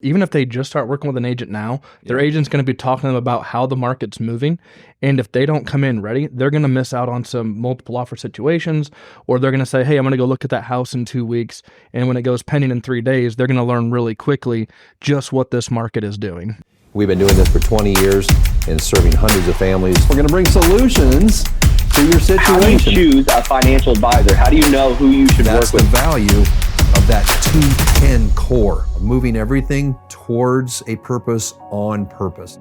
Even if they just start working with an agent now, their agent's going to be talking to them about how the market's moving. And if they don't come in ready, they're going to miss out on some multiple offer situations, or they're going to say, hey, I'm going to go look at that house in 2 weeks. And when it goes pending in 3 days, they're going to learn really quickly just what this market is doing. We've been doing this for 20 years and serving hundreds of families. We're going to bring solutions to your situation. How do you choose a financial advisor? How do you know who you should That's work with? the value of that 210 core, of moving everything towards a purpose on purpose.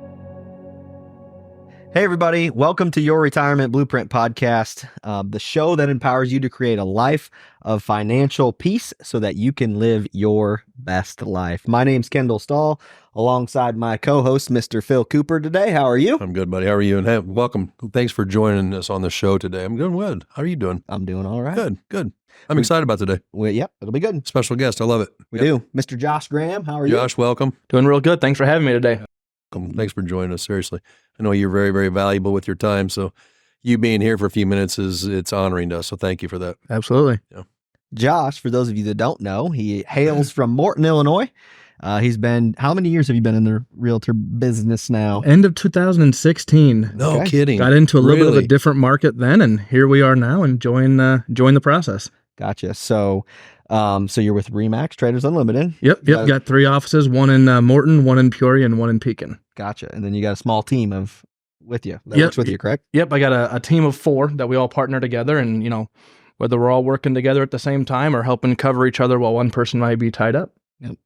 Hey, everybody. Welcome to your Retirement Blueprint podcast, the show that empowers you to create a life of financial peace so that you can live your best life. My name's Kendall Stahl, alongside my co-host, Mr. Phil Cooper today. How are you? I'm good, buddy. How are you? And hey, welcome. Thanks for joining us on the show today. I'm doing good. How are you doing? I'm doing all right. Good. I'm excited about today. Yep, it'll be good. Special guest. I love it. We do. Mr. Josh Graham, how are you? Josh, welcome. Doing real good. Thanks for having me today. Thanks for joining us. Seriously. I know you're very, very valuable with your time. So you being here for a few minutes it's honoring to us. So thank you for that. Absolutely. Yeah. Josh, for those of you that don't know, he hails from Morton, Illinois. How many years have you been in the realtor business now? End of 2016. No Okay. kidding. Got into a little bit of a Really? different market then, and here we are now enjoying the process. Gotcha. So you're with Remax Traders Unlimited. Yep. Got 3 offices, one in Morton, one in Peoria, and one in Pekin. Gotcha. And then you got a small team with you that Yep. works with you, correct? Yep. I got a team of 4 that we all partner together, and whether we're all working together at the same time or helping cover each other while one person might be tied up. Yep.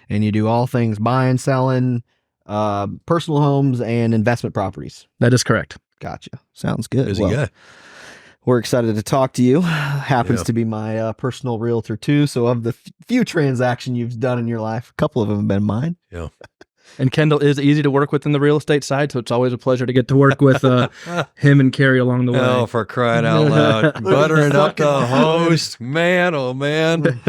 And you do all things buying, selling, personal homes and investment properties. That is correct. Gotcha. Sounds good. Busy guy. We're excited to talk to you. Happens Yeah. to be my personal realtor too. So of the few transactions you've done in your life, a couple of them have been mine. Yeah. And Kendall is easy to work with in the real estate side, so it's always a pleasure to get to work with him and Carrie along the way. Oh, for crying out loud. Buttering up the host. Man, oh man.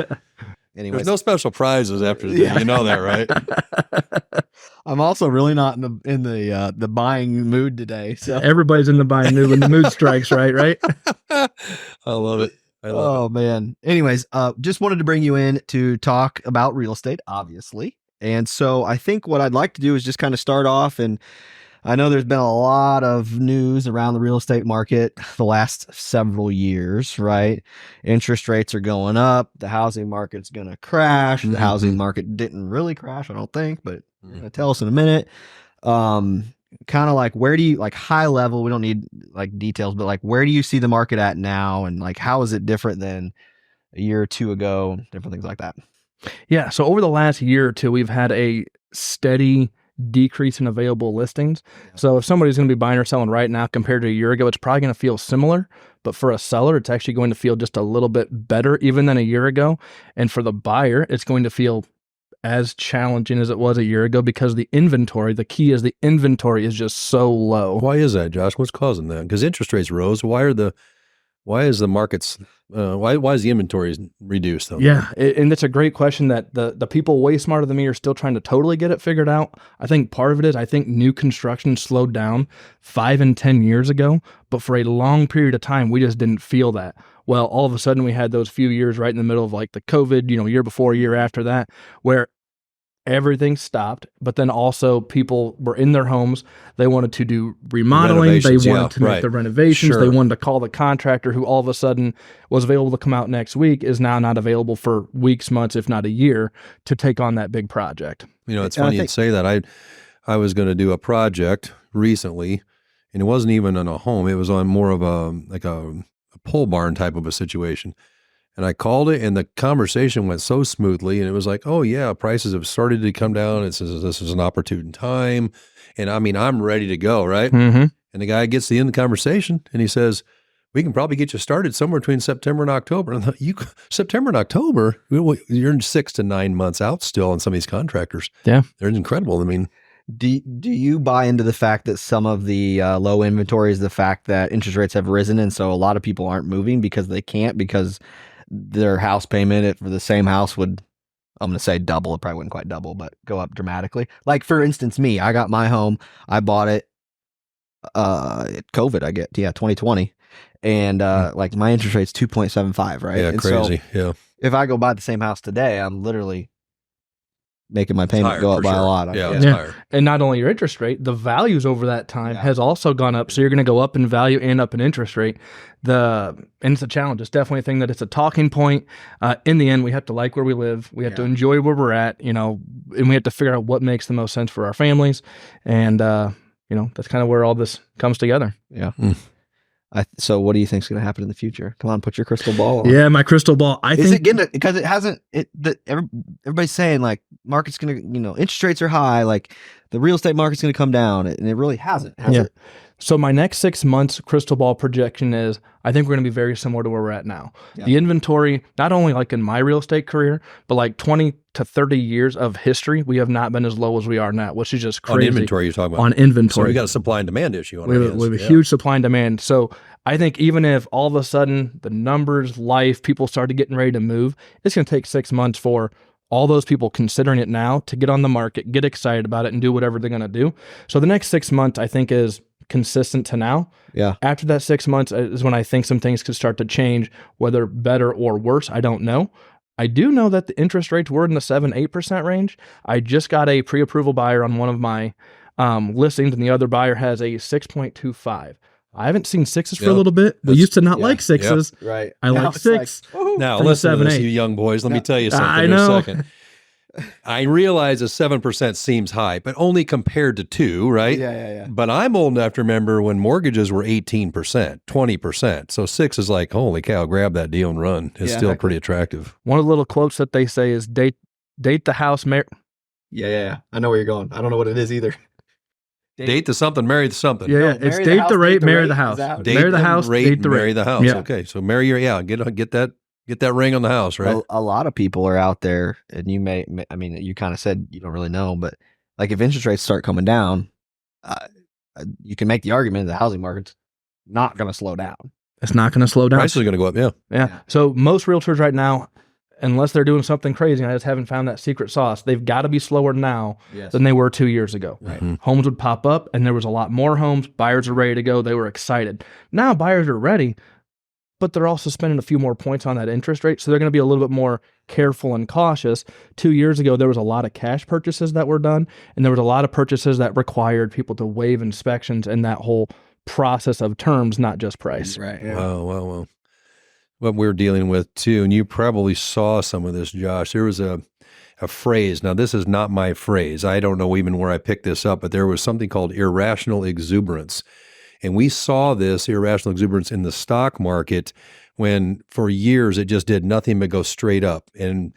Anyways, There's no special prizes after today. Yeah. You know that, right? I'm also really not in the buying mood today. So Everybody's in the buying mood when the mood strikes, right? I love it. I love oh man. Anyways, just wanted to bring you in to talk about real estate, obviously. And so I think what I'd like to do is just kind of start off, and I know there's been a lot of news around the real estate market the last several years, right? Interest rates are going up. The housing market's going to crash. The housing market didn't really crash, I don't think, but you're going to tell us in a minute. Kind of like, where do you, like, high level, we don't need like details, but like, where do you see the market at now? And like, how is it different than a year or two ago? Different things like that. Yeah. So over the last year or two, we've had a steady decrease in available listings. So if somebody's going to be buying or selling right now compared to a year ago, it's probably going to feel similar. But for a seller, it's actually going to feel just a little bit better even than a year ago. And for the buyer, it's going to feel as challenging as it was a year ago because the key is the inventory is just so low. Why is that, Josh? What's causing that? Because interest rates rose. Why is the markets, why is the inventory reduced? Though? Yeah, and it's a great question that the people way smarter than me are still trying to totally get it figured out. I think part of it is I think new construction slowed down 5 and 10 years ago, but for a long period of time, we just didn't feel that. Well, all of a sudden we had those few years right in the middle of like the COVID, year before, year after that, where everything stopped, but then also people were in their homes. They wanted to do remodeling. They wanted to make the renovations. Sure. They wanted to call the contractor who all of a sudden was available to come out next week is now not available for weeks, months, if not a year to take on that big project. It's funny you'd say that. I was going to do a project recently, and it wasn't even on a home. It was on more of a pole barn type of a situation. And I called it, and the conversation went so smoothly, and it was like, oh yeah, prices have started to come down. It says this is an opportune time, and I mean, I'm ready to go, right? Mm-hmm. And the guy gets to the end of the conversation, and he says, we can probably get you started somewhere between September and October. And I thought, September and October? You're 6 to 9 months out still on some of these contractors. Yeah. They're incredible. I mean, Do you buy into the fact that some of the low inventory is the fact that interest rates have risen, and so a lot of people aren't moving because they can't, because their house payment for the same house would, I'm going to say double. It probably wouldn't quite double, but go up dramatically. Like, for instance, me, I got my home. I bought it COVID, 2020. And like my interest rate's 2.75, right? Yeah, and crazy. So if I go buy the same house today, I'm literally making my payment higher, go up for by a sure. lot. Yeah, it's Yeah. higher. And not only your interest rate, the values over that time Yeah. has also gone up. So you're going to go up in value and up in interest rate. And it's a challenge. It's definitely a thing that it's a talking point. In the end, we have to like where we live. We have to enjoy where we're at, and we have to figure out what makes the most sense for our families. And, that's kind of where all this comes together. Yeah. So what do you think is going to happen in the future? Come on, put your crystal ball on. Yeah, my crystal ball. Is it getting because it hasn't? Everybody's saying like market's going to, interest rates are high, like the real estate market's going to come down, and it really hasn't. Has it? So my next 6 months crystal ball projection is I think we're going to be very similar to where we're at now. Yeah. The inventory, not only like in my real estate career, but like 20 to 30 years of history, we have not been as low as we are now, which is just crazy. On inventory, you're talking about? On inventory. So we got a supply and demand issue on we our have, hands. we have a huge supply and demand. So I think even if all of a sudden the numbers, life, people started getting ready to move, it's going to take 6 months for all those people considering it now to get on the market, get excited about it, and do whatever they're going to do. So the next 6 months, I think, is consistent to now. Yeah. After that 6 months is when I think some things could start to change, whether better or worse. I don't know. I do know that the interest rates were in the 7-8% range. I just got a pre-approval buyer on one of my listings, and the other buyer has a 6.25. I haven't seen sixes for a little bit. We used to not like sixes. Right. I like 6. Now, from listen to 7, this, 8. you young boys. Let me tell you something I in a know. second. I realize a 7% seems high, but only compared to 2, right? Yeah. But I'm old enough to remember when mortgages were 18%, 20%. So 6 is like, holy cow, grab that deal and run. It's still pretty attractive. One of the little quotes that they say is date the house, Yeah. I know where you're going. I don't know what it is either. Date to something, marry to something. Yeah, it's date the rate, marry the house. Marry the house, date the rate. Marry the house. Yeah. Okay, so marry get that ring on the house, right? A lot of people are out there, and you you kind of said you don't really know, but like if interest rates start coming down, you can make the argument that the housing market's not going to slow down. It's not going to slow down. Prices are going to go up, yeah. So most realtors right now, unless they're doing something crazy, and I just haven't found that secret sauce, they've got to be slower now than they were 2 years ago. Right. Mm-hmm. Homes would pop up, and there was a lot more homes. Buyers are ready to go. They were excited. Now buyers are ready, but they're also spending a few more points on that interest rate, so they're going to be a little bit more careful and cautious. 2 years ago, there was a lot of cash purchases that were done, and there was a lot of purchases that required people to waive inspections and that whole process of terms, not just price. Right. yeah. Wow. What we're dealing with too, and you probably saw some of this, Josh. There was a phrase. Now, this is not my phrase. I don't know even where I picked this up, but there was something called irrational exuberance. And we saw this irrational exuberance in the stock market when for years it just did nothing but go straight up. And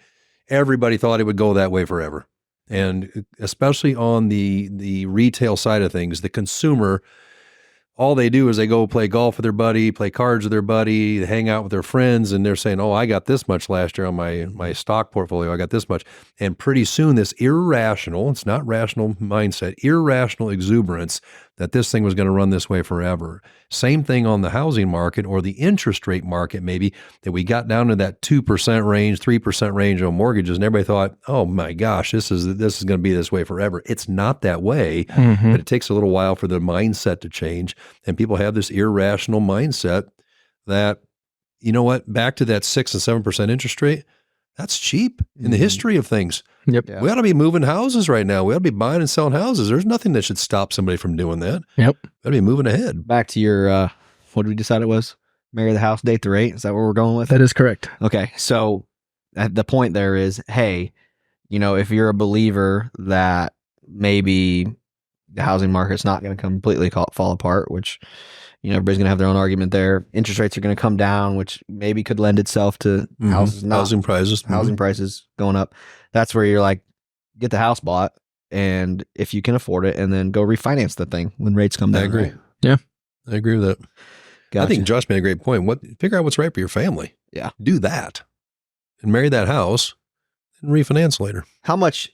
everybody thought it would go that way forever. And especially on the retail side of things, the consumer, all they do is they go play golf with their buddy, play cards with their buddy, they hang out with their friends, and they're saying, oh, I got this much last year on my stock portfolio. I got this much. And pretty soon this irrational, it's not rational mindset, irrational exuberance that this thing was going to run this way forever. Same thing on the housing market or the interest rate market, maybe, that we got down to that 2% range, 3% range on mortgages, and everybody thought, oh my gosh, this is going to be this way forever. It's not that way, but it takes a little while for the mindset to change. And people have this irrational mindset that, you know what, back to that 6 and 7% interest rate, that's cheap in the history of things. Yep. Yeah. We ought to be moving houses right now. We ought to be buying and selling houses. There's nothing that should stop somebody from doing that. Yep. We ought to be moving ahead. Back to your, what did we decide it was? Marry the house, date the rate. Is that what we're going with? That is correct. Okay. So the point there is, hey, if you're a believer that maybe the housing market's not going to completely fall apart, which, everybody's going to have their own argument there. Interest rates are going to come down, which maybe could lend itself to housing prices going up. That's where you're like, get the house bought, and if you can afford it, and then go refinance the thing when rates come down. I agree. Right? Yeah. I agree with that. Gotcha. I think Josh made a great point. Figure out what's right for your family. Yeah. Do that and marry that house and refinance later. How much,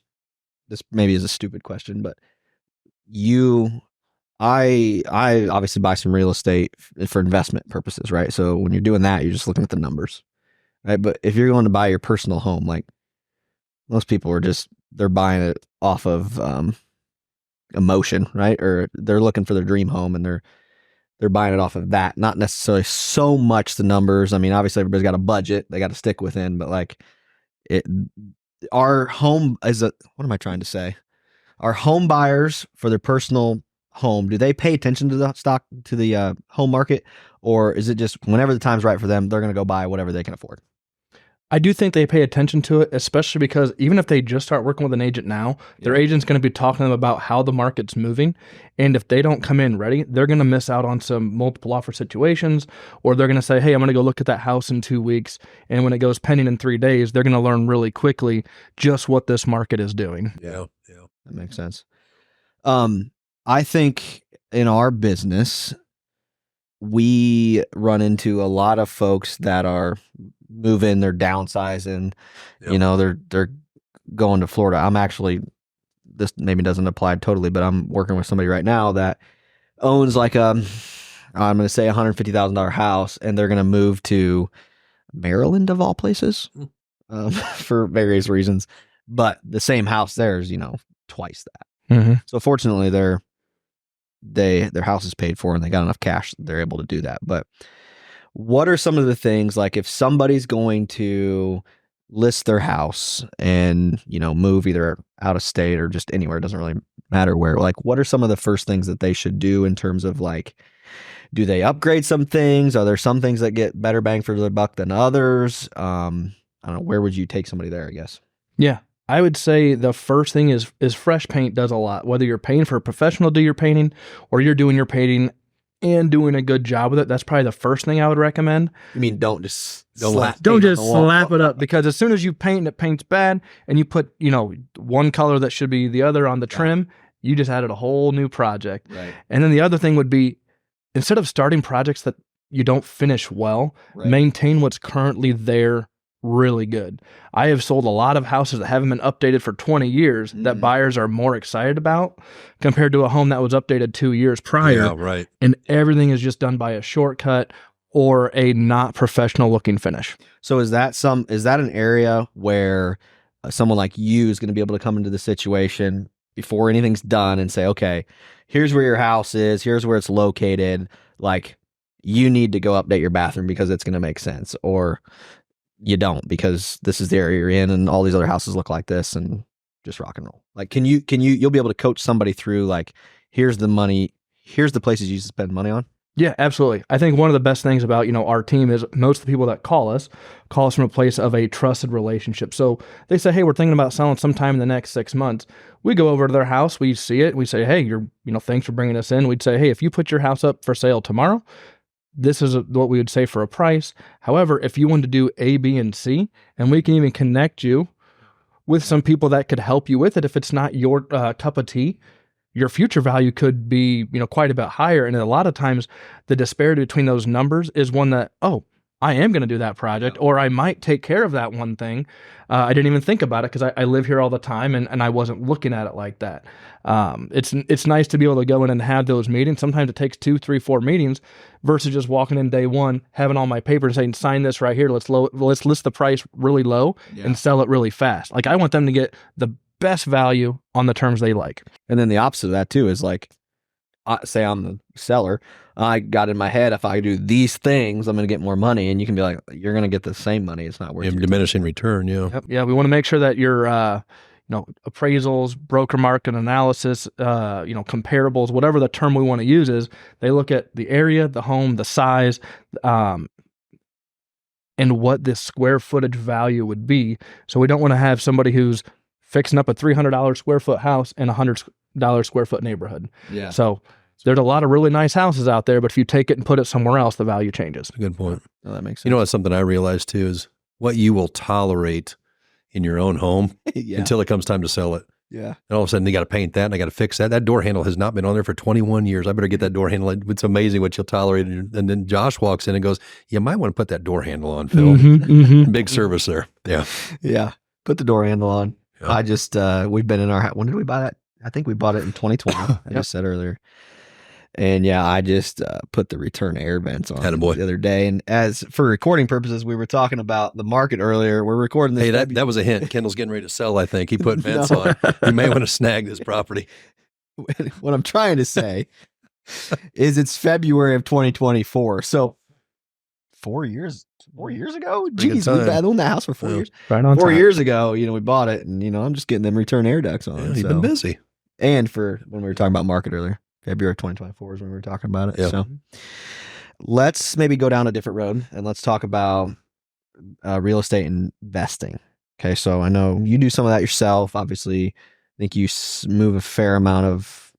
this maybe is a stupid question, but I obviously buy some real estate for investment purposes, right? So when you're doing that, you're just looking at the numbers, right? But if you're going to buy your personal home, like most people are they're buying it off of emotion, right? Or they're looking for their dream home, and they're buying it off of that, not necessarily so much the numbers. I mean, obviously everybody's got a budget they got to stick within, but like our home is a, what am I trying to say? Our home buyers for their personal home, do they pay attention to the home market, or is it just whenever the time's right for them, they're going to go buy whatever they can afford? I do think they pay attention to it, especially because even if they just start working with an agent now, their agent's going to be talking to them about how the market's moving. And if they don't come in ready, they're going to miss out on some multiple offer situations, or they're going to say, hey, I'm going to go look at that house in 2 weeks. And when it goes pending in 3 days, they're going to learn really quickly just what this market is doing. Yeah. That makes sense. I think in our business, we run into a lot of folks that are moving, they're downsizing, they're going to Florida. I'm actually, this maybe doesn't apply totally, but I'm working with somebody right now that owns like I'm going to say $150,000 house, and they're going to move to Maryland of all places, for various reasons. But the same house there is, twice that. Mm-hmm. So fortunately, their house is paid for and they got enough cash that they're able to do that. But what are some of the things, like if somebody's going to list their house and, move either out of state or just anywhere, it doesn't really matter where, like what are some of the first things that they should do in terms of like, do they upgrade some things? Are there some things that get better bang for their buck than others? I don't know. Where would you take somebody there, I guess? Yeah. I would say the first thing is fresh paint does a lot. Whether you're paying for a professional to do your painting or you're doing your painting and doing a good job with it, that's probably the first thing I would recommend. You mean don't just slap it up, because as soon as you paint and it paints bad and you put, one color that should be the other on the trim, you just added a whole new project. Right. And then the other thing would be, instead of starting projects that you don't finish well, maintain what's currently there really good. I have sold a lot of houses that haven't been updated for 20 years that buyers are more excited about compared to a home that was updated 2 years prior. Yeah, right. And everything is just done by a shortcut or a not professional looking finish. So is that an area where someone like you is going to be able to come into the situation before anything's done and say, okay, here's where your house is, here's where it's located, like you need to go update your bathroom because it's going to make sense, or you don't because this is the area you're in and all these other houses look like this, and just rock and roll? Like, you'll be able to coach somebody through, like, here's the money, here's the places you spend money on? Yeah, absolutely. I think one of the best things about, our team is most of the people that call us from a place of a trusted relationship. So they say, hey, we're thinking about selling sometime in the next 6 months. We go over to their house, we see it, we say, hey, thanks for bringing us in. We'd say, hey, if you put your house up for sale tomorrow, this is what we would say for a price. However, if you want to do A, B, and C, and we can even connect you with some people that could help you with it, if it's not your cup of tea, your future value could be, quite a bit higher. And a lot of times the disparity between those numbers is one that, I am going to do that project, or I might take care of that one thing. I didn't even think about it because I live here all the time and I wasn't looking at it like that. It's nice to be able to go in and have those meetings. Sometimes it takes 2, 3, 4 meetings versus just walking in day one, having all my papers saying, sign this right here. Let's list the price really low and sell it really fast. Like, I want them to get the best value on the terms they like. And then the opposite of that too is like, say I'm the seller, I got in my head, if I do these things, I'm going to get more money. And you can be like, you're going to get the same money. It's not worth it. Diminishing return. Yeah. Yep. Yeah. We want to make sure that your, appraisals, broker market analysis, comparables, whatever the term we want to use is, they look at the area, the home, the size, and what the square footage value would be. So we don't want to have somebody who's fixing up a $300 square foot house in a $100 square foot neighborhood. Yeah. So there's a lot of really nice houses out there, but if you take it and put it somewhere else, the value changes. Good point. Oh, that makes sense. What's something I realized too is what you will tolerate in your own home until it comes time to sell it. Yeah. And all of a sudden, they got to paint that and I got to fix that. That door handle has not been on there for 21 years. I better get that door handle. It's amazing what you'll tolerate. And then Josh walks in and goes, you might want to put that door handle on, Phil. Big service there. Yeah. Yeah. Put the door handle on. Yeah. I just, we've been in our house. When did we buy that? I think we bought it in 2020. I just said earlier. And yeah, I just put the return air vents on the other day. And as for recording purposes, we were talking about the market earlier. We're recording this. Hey, that was a hint. Kendall's getting ready to sell, I think. He put vents on. You may want to snag this property. What I'm trying to say is it's February of 2024. So 4 years ago. Pretty good Jeez, we've time. been in that house for 4 Yeah. years. Right on 4 time. years ago, we bought it, and I'm just getting them return air ducts on. Yeah, you've so. been busy. And for when we were talking about market earlier, February 2024 is when we were talking about it. Yeah. So let's maybe go down a different road and let's talk about real estate investing. Okay, so I know you do some of that yourself. Obviously, I think you move a fair amount of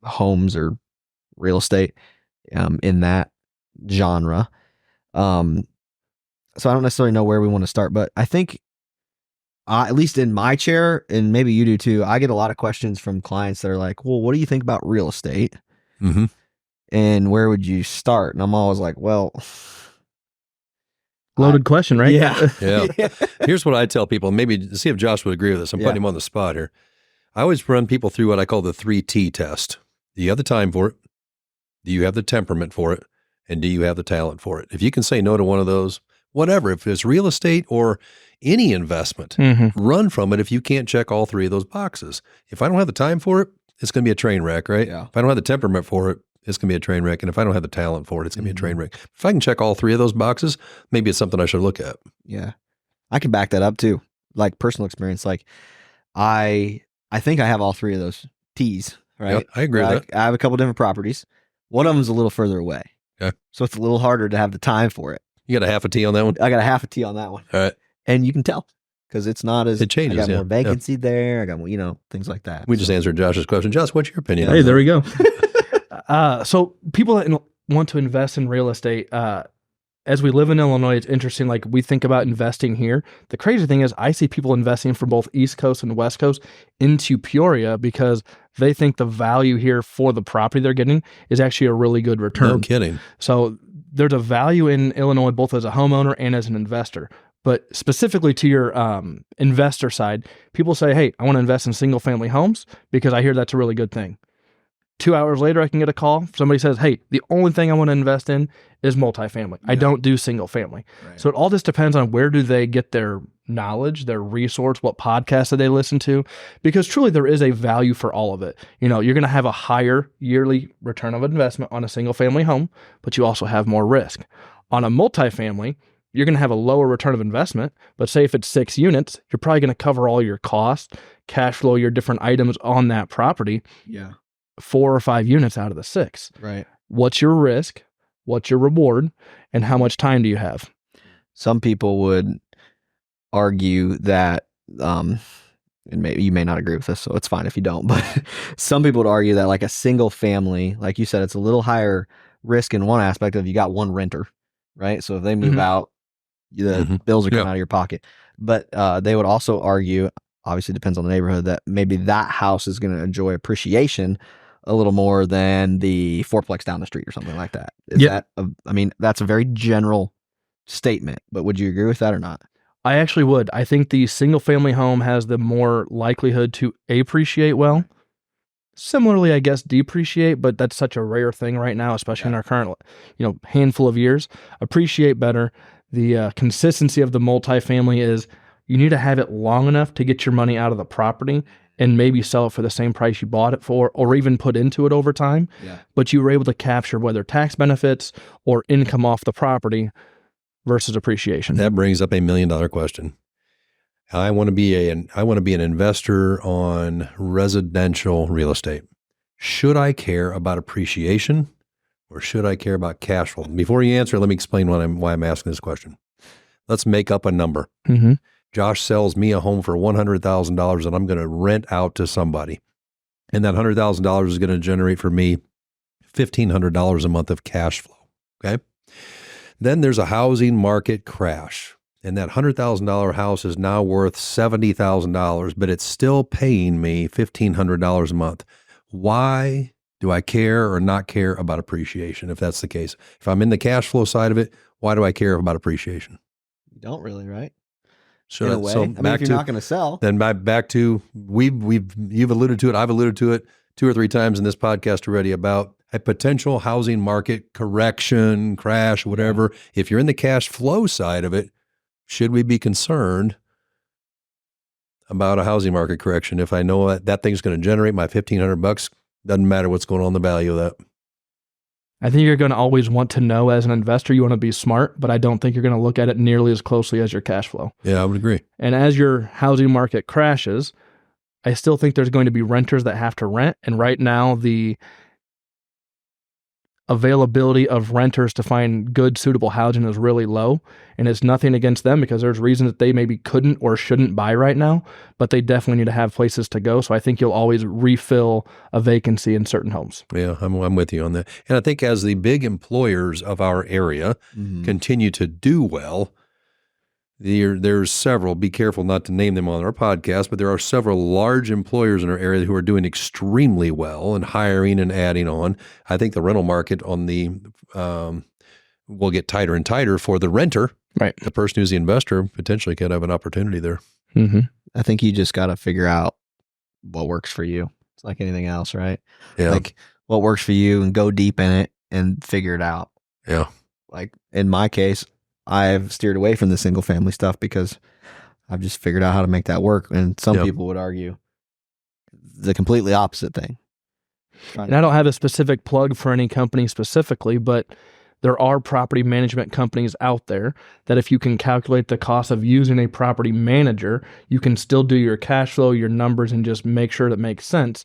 homes or real estate in that genre. So I don't necessarily know where we want to start, but I think at least in my chair, and maybe you do too, I get a lot of questions from clients that are like, well, what do you think about real estate? Mm-hmm. And where would you start? And I'm always like, well, Loaded question, right? yeah. Yeah. Here's what I tell people. Maybe to see if Josh would agree with this. I'm putting him on the spot here. I always run people through what I call the 3T test. Do you have the time for it? Do you have the temperament for it? And do you have the talent for it? If you can say no to one of those, whatever, if it's real estate or any investment, run from it if you can't check all three of those boxes. If I don't have the time for it, it's going to be a train wreck, right? Yeah. If I don't have the temperament for it, it's going to be a train wreck. And if I don't have the talent for it, it's going to be a train wreck. If I can check all three of those boxes, maybe it's something I should look at. Yeah. I can back that up too. Like personal experience. Like I think I have all three of those T's, right? Yeah, I agree with that. I have a couple different properties. One of them's a little further away. Okay. So it's a little harder to have the time for it. You got a half a T on that one? I got a half a T on that one. All right. And you can tell because it's not as It changes, I got yeah. more vacancy there. I got more, things like that. We just answered Josh's question. Josh, what's your opinion? Hey, on there that? we go. So people that want to invest in real estate, as we live in Illinois, it's interesting. Like we think about investing here. The crazy thing is I see people investing from both East Coast and West Coast into Peoria because they think the value here for the property they're getting is actually a really good return. No kidding. So there's a value in Illinois, both as a homeowner and as an investor. But specifically to your investor side, people say, hey, I want to invest in single family homes because I hear that's a really good thing. 2 hours later, I can get a call. Somebody says, hey, the only thing I want to invest in is multifamily. I don't do single family. Right. So it all just depends on where do they get their knowledge, their resource, what podcasts do they listen to? Because truly there is a value for all of it. You're going to have a higher yearly return of investment on a single family home, but you also have more risk. On a multifamily, you're going to have a lower return of investment, but say if it's 6 units, you're probably going to cover all your costs, cash flow, your different items on that property. Yeah. 4 or 5 units out of the 6. Right. What's your risk? What's your reward? And how much time do you have? Some people would argue that, and maybe you may not agree with this, so it's fine if you don't, but some people would argue that like a single family, like you said, it's a little higher risk in one aspect of you got one renter, right? So if they move out, the bills are coming out of your pocket. But they would also argue, obviously depends on the neighborhood, that maybe that house is going to enjoy appreciation a little more than the fourplex down the street or something like that. Is that that's a very general statement, but would you agree with that or not? I actually would. I think the single family home has the more likelihood to appreciate well. Similarly, I guess depreciate, but that's such a rare thing right now, especially in our current, handful of years. Appreciate better. The consistency of the multifamily is you need to have it long enough to get your money out of the property and maybe sell it for the same price you bought it for, or even put into it over time. Yeah. But you were able to capture whether tax benefits or income off the property versus appreciation. That brings up $1 million question. I want to be an investor on residential real estate. Should I care about appreciation or should I care about cash flow? Before you answer, let me explain why I'm asking this question. Let's make up a number. Mm-hmm. Josh sells me a home for $100,000 and I'm going to rent out to somebody. And that $100,000 is going to generate for me $1,500 a month of cash flow. Okay. Then there's a housing market crash. And that $100,000 house is now worth $70,000, but it's still paying me $1,500 a month. Why do I care or not care about appreciation if that's the case? If I'm in the cash flow side of it, why do I care about appreciation? You don't really, right? In a way. So if you're not going to sell. Then back to, you've alluded to it, I've alluded to it 2 or 3 times in this podcast already about a potential housing market correction, crash, whatever. If you're in the cash flow side of it, should we be concerned about a housing market correction? If I know that thing's going to generate my $1,500, doesn't matter what's going on in the value of that. I think you're going to always want to know as an investor, you want to be smart, but I don't think you're going to look at it nearly as closely as your cash flow. Yeah, I would agree. And as your housing market crashes, I still think there's going to be renters that have to rent. And right now, the availability of renters to find good, suitable housing is really low. And it's nothing against them because there's reasons that they maybe couldn't or shouldn't buy right now, but they definitely need to have places to go. So I think you'll always refill a vacancy in certain homes. Yeah, I'm with you on that. And I think as the big employers of our area continue to do well, there's several, be careful not to name them on our podcast, but there are several large employers in our area who are doing extremely well and hiring and adding on. I think the rental market on the will get tighter and tighter for the renter. Right. The person who's the investor potentially could have an opportunity there. Mm-hmm. I think you just got to figure out what works for you. It's like anything else, right? Yeah. Like what works for you and go deep in it and figure it out. Yeah. Like in my case, I've steered away from the single family stuff because I've just figured out how to make that work. And some people would argue the completely opposite thing. And I don't have a specific plug for any company specifically, but there are property management companies out there that if you can calculate the cost of using a property manager, you can still do your cash flow, your numbers, and just make sure that makes sense.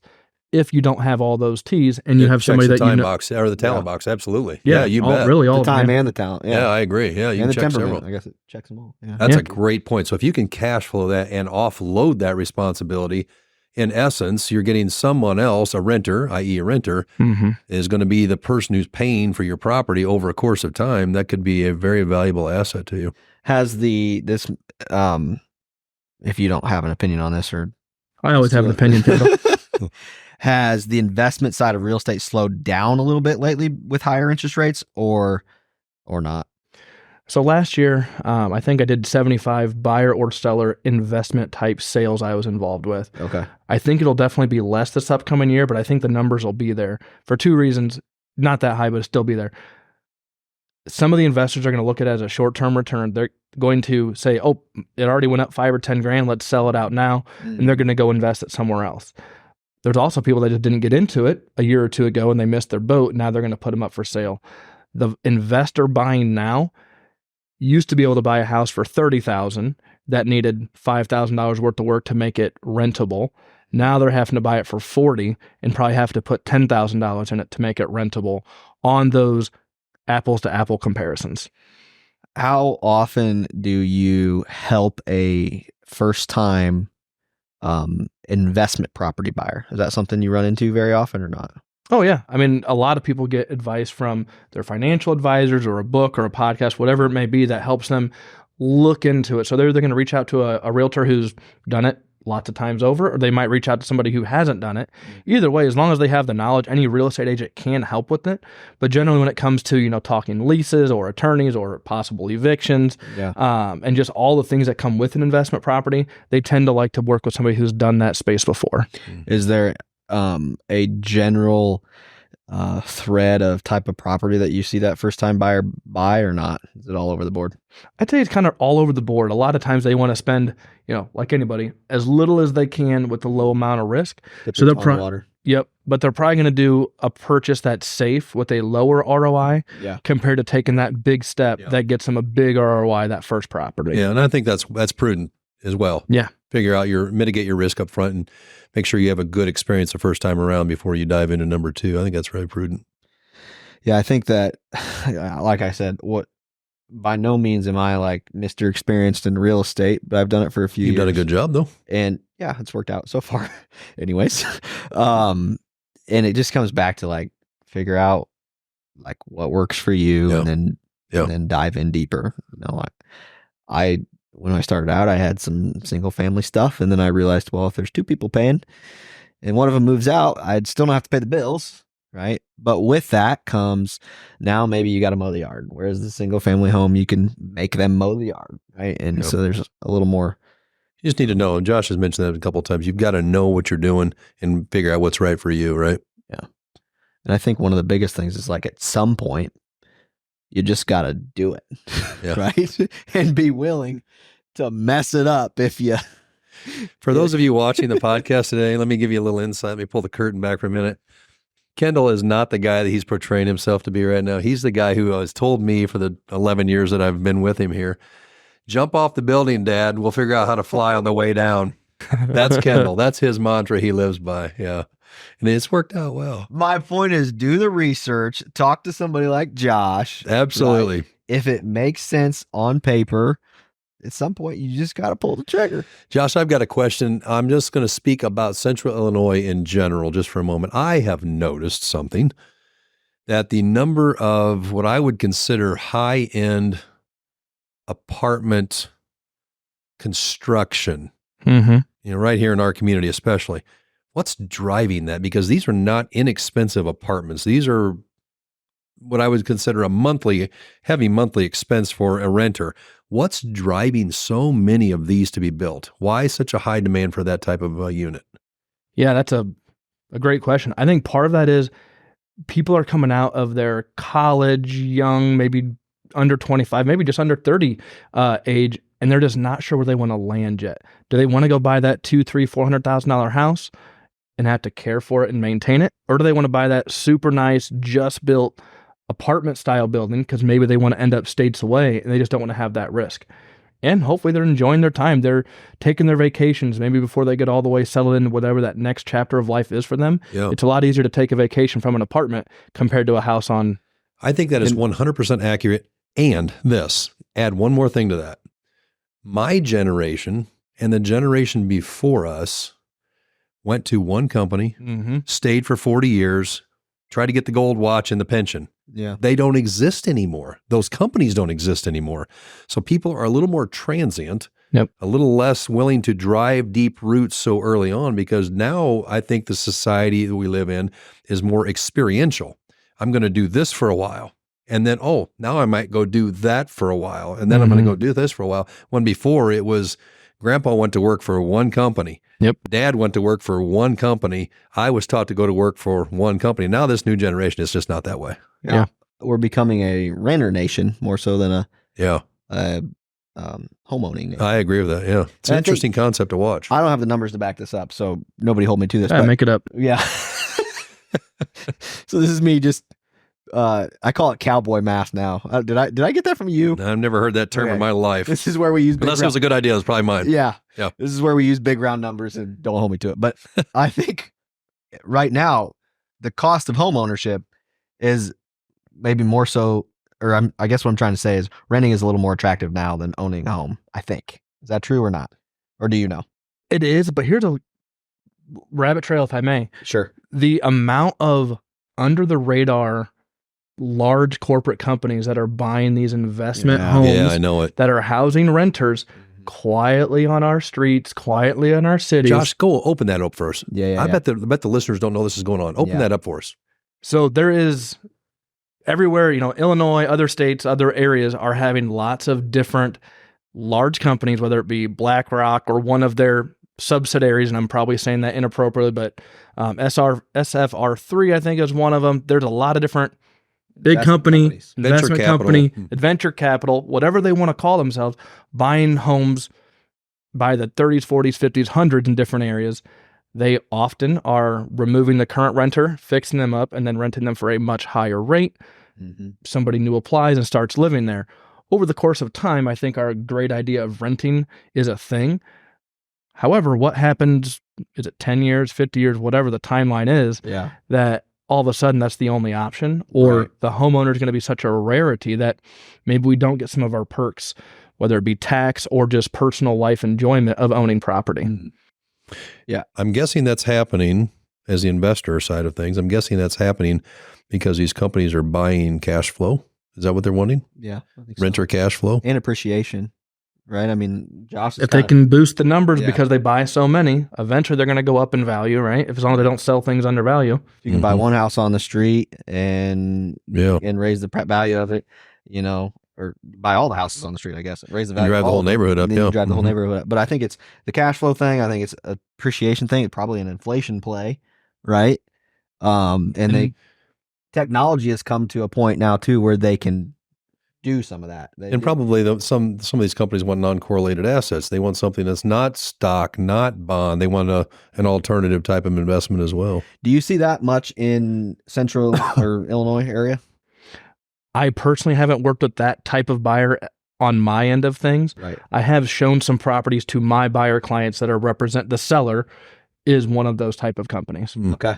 If you don't have all those T's and you have somebody the that time you know, box or the talent box, absolutely. yeah, you all, bet. really all the of time them. and the talent. Yeah, I agree. Yeah, you and can the check temperament. several. I guess it checks them all. Yeah. That's a great point. So if you can cash flow that and offload that responsibility, in essence, you're getting someone else, a renter, i.e. a renter, is going to be the person who's paying for your property over a course of time. That could be a very valuable asset to you. Has if you don't have an opinion on this, or I always have an opinion, Kendall. has the investment side of real estate slowed down a little bit lately with higher interest rates, or not? So last year, I think I did 75 buyer or seller investment type sales I was involved with. Okay. I think it'll definitely be less this upcoming year, but I think the numbers will be there for two reasons. Not that high, but it'll still be there. Some of the investors are going to look at it as a short-term return. They're going to say, oh, it already went up 5 or 10 grand. Let's sell it out now. And they're going to go invest it somewhere else. There's also people that just didn't get into it a year or two ago and they missed their boat. Now they're going to put them up for sale. The investor buying now used to be able to buy a house for $30,000 that needed $5,000 worth of work to make it rentable. Now they're having to buy it for $40,000 and probably have to put $10,000 in it to make it rentable on those apples to apple comparisons. How often do you help a first time investment property buyer? Is that something you run into very often or not? Oh, yeah. I mean, a lot of people get advice from their financial advisors or a book or a podcast, whatever it may be, that helps them look into it. So they're going to reach out to a realtor who's done it lots of times over, or they might reach out to somebody who hasn't done it. Either way, as long as they have the knowledge, any real estate agent can help with it. But generally when it comes to, talking leases or attorneys or possible evictions, and just all the things that come with an investment property, they tend to like to work with somebody who's done that space before. Is there a general thread of type of property that you see that first time buyer buy or not? Is it all over the board? I'd say it's kind of all over the board. A lot of times they want to spend, like anybody, as little as they can with the low amount of risk. So they're water. Yep. But they're probably going to do a purchase that's safe with a lower ROI compared to taking that big step that gets them a big ROI, that first property. Yeah. And I think that's prudent as well. Yeah. Figure out mitigate your risk up front and make sure you have a good experience the first time around before you dive into number two. I think that's really prudent. Yeah. I think that, like I said, by no means am I like Mr. Experienced in real estate, but I've done it for a few years. You've done a good job though. And yeah, it's worked out so far anyways. And it just comes back to like, figure out like what works for you and then dive in deeper. When I started out, I had some single family stuff. And then I realized, well, if there's two people paying and one of them moves out, I'd still not have to pay the bills. Right. But with that comes now maybe you got to mow the yard. Whereas the single family home, you can make them mow the yard. Right. And so there's a little more. You just need to know. And Josh has mentioned that a couple of times. You've got to know what you're doing and figure out what's right for you. Right. Yeah. And I think one of the biggest things is like at some point, you just got to do it. Right. And be willing to mess it up if you. For those of you watching the podcast today, let me give you a little insight. Let me pull the curtain back for a minute. Kendall is not the guy that he's portraying himself to be right now. He's the guy who has told me for the 11 years that I've been with him here, jump off the building, Dad. We'll figure out how to fly on the way down. That's Kendall. That's his mantra he lives by. Yeah. And it's worked out well. My point is, do the research, talk to somebody like Josh. Absolutely. Right? If it makes sense on paper, at some point you just got to pull the trigger. Josh, I've got a question. I'm just going to speak about Central Illinois in general just for a moment. I have noticed something, that the number of what I would consider high-end apartment construction, right here in our community especially, what's driving that? Because these are not inexpensive apartments. These are what I would consider a heavy monthly expense for a renter. What's driving so many of these to be built? Why such a high demand for that type of unit? Yeah, that's a great question. I think part of that is people are coming out of their college, young, maybe under 25, maybe just under 30 age, and they're just not sure where they want to land yet. Do they want to go buy that $200,000, $300,000, $400,000 house and have to care for it and maintain it? Or do they want to buy that super nice, just built apartment style building because maybe they want to end up states away and they just don't want to have that risk? And hopefully they're enjoying their time. They're taking their vacations maybe before they get all the way settled into whatever that next chapter of life is for them. Yeah. It's a lot easier to take a vacation from an apartment compared to a house on. I think that is 100% accurate. And add one more thing to that. My generation and the generation before us went to one company, stayed for 40 years, tried to get the gold watch and the pension. Yeah. They don't exist anymore. Those companies don't exist anymore. So people are a little more transient, a little less willing to drive deep roots so early on, because now I think the society that we live in is more experiential. I'm going to do this for a while. And then, now I might go do that for a while. And then I'm going to go do this for a while. When before it was Grandpa went to work for one company. Yep. Dad went to work for one company. I was taught to go to work for one company. Now this new generation is just not that way. Yeah. We're becoming a renter nation more so than a homeowning nation. I agree with that. Yeah. It's an interesting concept to watch. I don't have the numbers to back this up, so nobody hold me to this. Yeah, make it up. Yeah. So this is me just I call it cowboy math now. Did I get that from you? I've never heard that term in my life. This is where we use unless it was a good idea. It's probably mine. Yeah. Yeah. This is where we use big round numbers, and don't hold me to it. But I think right now the cost of home ownership is maybe more so, or I guess what I'm trying to say is renting is a little more attractive now than owning a home, I think. Is that true or not? Or do you know? It is, but here's a rabbit trail, if I may. Sure. The amount of under the radar large corporate companies that are buying these investment homes I know it. that are housing renters quietly on our streets, quietly in our cities. Josh, go open that up first. I bet the listeners don't know this is going on. Open that up for us. So there is everywhere, Illinois, other states, other areas are having lots of different large companies, whether it be BlackRock or one of their subsidiaries, and I'm probably saying that inappropriately, but SFR3, I think, is one of them. There's a lot of different big investment company, adventure capital, whatever they want to call themselves, buying homes by the 30s, 40s, 50s, hundreds in different areas. They often are removing the current renter, fixing them up, and then renting them for a much higher rate. Somebody new applies and starts living there. Over the course of time, I think our great idea of renting is a thing. However, what happens, is it 10 years, 50 years, whatever the timeline is, that all of a sudden that's the only option, or the homeowner is going to be such a rarity that maybe we don't get some of our perks, whether it be tax or just personal life enjoyment of owning property. Yeah. I'm guessing that's happening as the investor side of things. I'm guessing that's happening because these companies are buying cash flow. Is that what they're wanting? Yeah. I think Renter cash flow? And appreciation. Right. I mean, Josh, if they can boost the numbers because they buy so many, eventually they're going to go up in value, right? As long as they don't sell things under value. You can buy one house on the street and raise the value of it, or buy all the houses on the street, I guess. Raise the value. Drive the whole neighborhood up. You drive the whole neighborhood up. But I think it's the cash flow thing. I think it's an appreciation thing. It's probably an inflation play, right? Technology has come to a point now too where they can do some of that. And probably some of these companies want non-correlated assets. They want something that's not stock, not bond. They want an alternative type of investment as well. Do you see that much in Central or Illinois area? I personally haven't worked with that type of buyer on my end of things. Right. I have shown some properties to my buyer clients that represent the seller is one of those type of companies. Okay.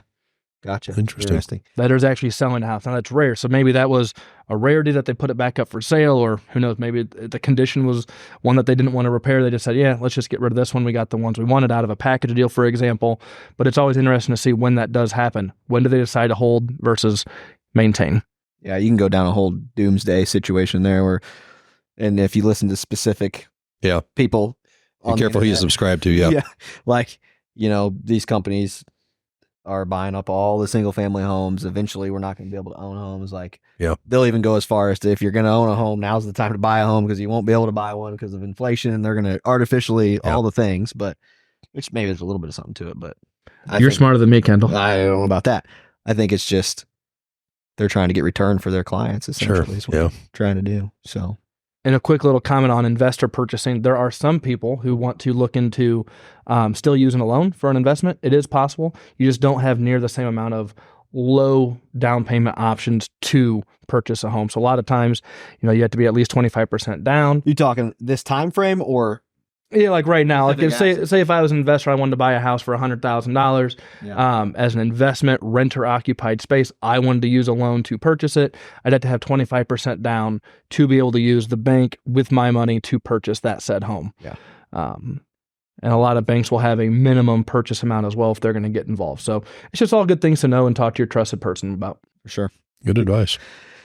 Gotcha. Interesting. That is actually selling a house. Now that's rare. So maybe that was a rarity that they put it back up for sale, or who knows, maybe the condition was one that they didn't want to repair. They just said, yeah, let's just get rid of this one. We got the ones we wanted out of a package deal, for example. But it's always interesting to see when that does happen. When do they decide to hold versus maintain? Yeah, you can go down a whole doomsday situation there and if you listen to specific people, be careful who you subscribe to. Yeah. Like, these companies are buying up all the single family homes. Eventually we're not going to be able to own homes. Like, they'll even go as far as to, if you're going to own a home, now's the time to buy a home because you won't be able to buy one because of inflation, and they're going to artificially all the things, but which maybe there's a little bit of something to it, but you're smarter than me, Kendall. I don't know about that. I think it's just, they're trying to get return for their clients. Essentially is what they're trying to do. So, and a quick little comment on investor purchasing. There are some people who want to look into still using a loan for an investment. It is possible. You just don't have near the same amount of low down payment options to purchase a home. So a lot of times, you have to be at least 25% down. You talking this time frame or? Yeah, like right now, like say if I was an investor, I wanted to buy a house for $100,000 as an investment, renter occupied space. I wanted to use a loan to purchase it. I'd have to have 25% down to be able to use the bank with my money to purchase that said home. Yeah. And a lot of banks will have a minimum purchase amount as well if they're going to get involved. So it's just all good things to know and talk to your trusted person about. For sure. Good advice.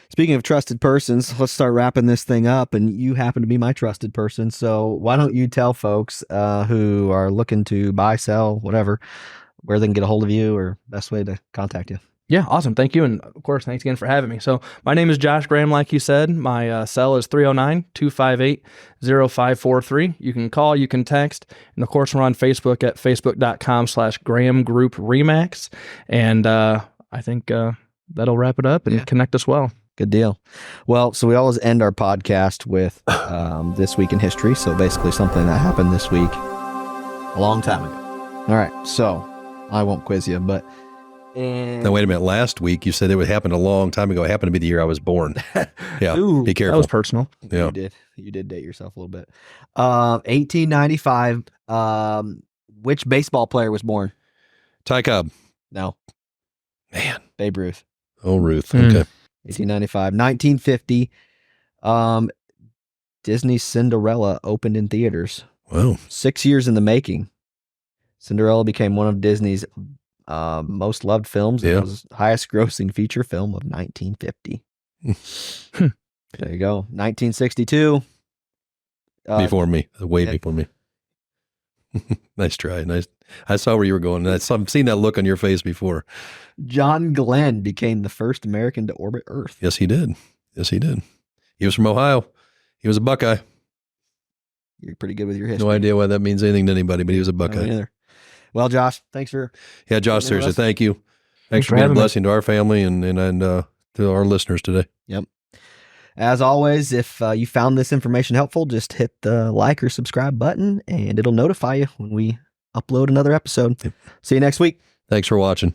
Speaking of trusted persons, let's start wrapping this thing up, and you happen to be my trusted person. So why don't you tell folks who are looking to buy, sell, whatever, where they can get a hold of you or best way to contact you? Yeah, awesome. Thank you. And of course, thanks again for having me. So my name is Josh Graham, like you said. My cell is 309-258-0543. You can call, you can text. And of course, we're on Facebook at facebook.com/Graham Group Remax. And I think that'll wrap it up and connect us well. Good deal. Well, so we always end our podcast with This Week in History. So basically something that happened this week a long time ago. All right. So I won't quiz you, but... Now, wait a minute. Last week, you said it would happen a long time ago. It happened to be the year I was born. Yeah. Ooh, be careful. That was personal. Yeah. You did date yourself a little bit. 1895. Which baseball player was born? Ty Cobb. No. Man. Babe Ruth. Oh, Ruth. Okay. 1895. 1950. Disney's Cinderella opened in theaters. Wow. 6 years in the making. Cinderella became one of Disney's most loved films. It was highest grossing feature film of 1950. There you go. 1962. Before me. Way before me. Nice try. Nice. I saw where you were going. I've seen that look on your face before. John Glenn became the first American to orbit Earth. Yes, he did. Yes, he did. He was from Ohio. He was a Buckeye. You're pretty good with your history. No idea why that means anything to anybody, but he was a Buckeye. Either. Well, Josh, thanks for... Yeah, Josh, seriously, thank you. Thanks for being a blessing to our family and to our listeners today. Yep. As always, if you found this information helpful, just hit the like or subscribe button, and it'll notify you when we upload another episode. Yep. See you next week. Thanks for watching.